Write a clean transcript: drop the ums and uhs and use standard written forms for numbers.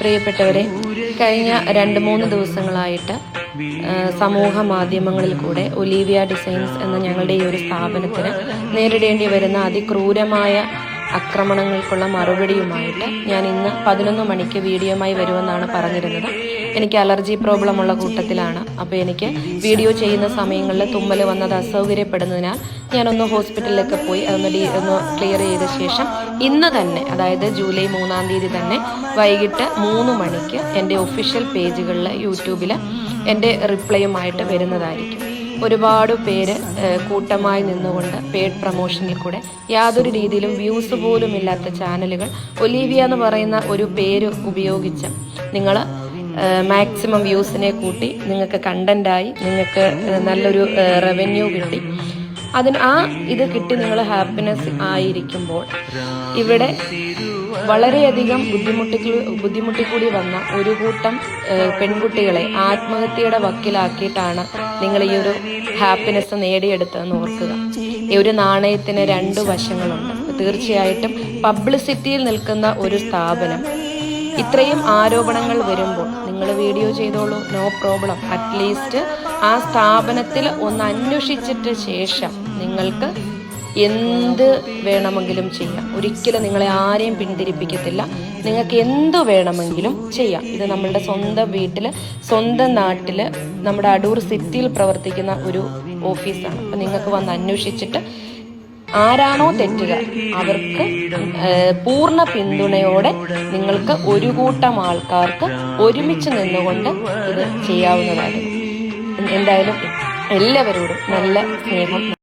പ്രിയപ്പെട്ടവരെ, കഴിഞ്ഞ 2-3 ദിവസങ്ങളായിട്ട് സമൂഹ മാധ്യമങ്ങളിൽ കൂടെ ഒലീവിയ ഡിസൈൻസ് എന്ന ഞങ്ങളുടെ ഈ ഒരു സ്ഥാപനത്തിന് നേരിടേണ്ടി വരുന്ന അതിക്രൂരമായ ആക്രമണങ്ങൾക്കുള്ള മറുപടിയുമായിട്ട് ഞാൻ ഇന്ന് 11 മണിക്ക് വീഡിയോയുമായി വരുമെന്നാണ് പറഞ്ഞിരുന്നത്. എനിക്ക് അലർജി പ്രോബ്ലം ഉള്ള കൂട്ടത്തിലാണ്. അപ്പോൾ എനിക്ക് വീഡിയോ ചെയ്യുന്ന സമയങ്ങളിൽ തുമ്മൽ വന്നത് അസൗകര്യപ്പെടുന്നതിനാൽ ഞാനൊന്ന് ഹോസ്പിറ്റലിലൊക്കെ പോയി ഒന്ന് ക്ലിയർ ചെയ്ത ശേഷം ഇന്ന് തന്നെ, അതായത് ജൂലൈ 3-ാം തീയതി തന്നെ വൈകിട്ട് 3 മണിക്ക് എൻ്റെ ഒഫീഷ്യൽ പേജുകളിൽ യൂട്യൂബിൽ എൻ്റെ റിപ്ലൈയുമായിട്ട് വരുന്നതായിരിക്കും. ഒരുപാട് പേര് കൂട്ടമായി നിന്നുകൊണ്ട് പെയ്ഡ് പ്രൊമോഷനിൽ കൂടെ യാതൊരു രീതിയിലും വ്യൂസ് പോലും ഇല്ലാത്ത ചാനലുകൾ ഒലീവിയ എന്ന് പറയുന്ന ഒരു പേര് ഉപയോഗിച്ച് നിങ്ങൾ മാക്സിമം വ്യൂസിനെ കൂട്ടി നിങ്ങൾക്ക് കണ്ടൻ്റായി നിങ്ങൾക്ക് നല്ലൊരു റവന്യൂ കിട്ടി, ഇത് കിട്ടി നിങ്ങൾ ഹാപ്പിനെസ് ആയിരിക്കുമ്പോൾ ഇവിടെ വളരെയധികം ബുദ്ധിമുട്ടിക്കൂടി വന്ന ഒരു കൂട്ടം പെൺകുട്ടികളെ ആത്മഹത്യയുടെ വക്കിലാക്കിയിട്ടാണ് നിങ്ങൾ ഈ ഒരു ഹാപ്പിനെസ് നേടിയെടുത്തതെന്ന് ഓർക്കുക. ഈ ഒരു നാണയത്തിന് 2 വശങ്ങളുണ്ട്. തീർച്ചയായിട്ടും പബ്ലിസിറ്റിയിൽ നിൽക്കുന്ന ഒരു സ്ഥാപനം ഇത്രയും ആരോപണങ്ങൾ വരുമ്പോൾ നിങ്ങൾ വീഡിയോ ചെയ്തോളൂ, നോ പ്രോബ്ലം. അറ്റ്ലീസ്റ്റ് ആ സ്ഥാപനത്തിൽ ഒന്ന് അന്വേഷിച്ചിട്ട് ശേഷം നിങ്ങൾക്ക് എന്ത് വേണമെങ്കിലും ചെയ്യാം. ഒരിക്കലും നിങ്ങളെ ആരെയും പിന്തിരിപ്പിക്കത്തില്ല. നിങ്ങൾക്ക് എന്ത് വേണമെങ്കിലും ചെയ്യാം. ഇത് നമ്മളുടെ സ്വന്തം വീട്ടിൽ, സ്വന്തം നാട്ടിൽ, നമ്മുടെ അടൂർ സിറ്റിയിൽ പ്രവർത്തിക്കുന്ന ഒരു ഓഫീസാണ്. അപ്പം നിങ്ങൾക്ക് വന്ന് അന്വേഷിച്ചിട്ട് ആരാണോ തെറ്റുക അവർക്ക് പൂർണ്ണ പിന്തുണയോടെ നിങ്ങൾക്ക് ഒരു കൂട്ടം ആൾക്കാർക്ക് ഒരുമിച്ച് നിന്നുകൊണ്ട് ഇത് ചെയ്യാവുന്നതായിരുന്നു. എന്തായാലും എല്ലാവരോടും നല്ല സ്നേഹം.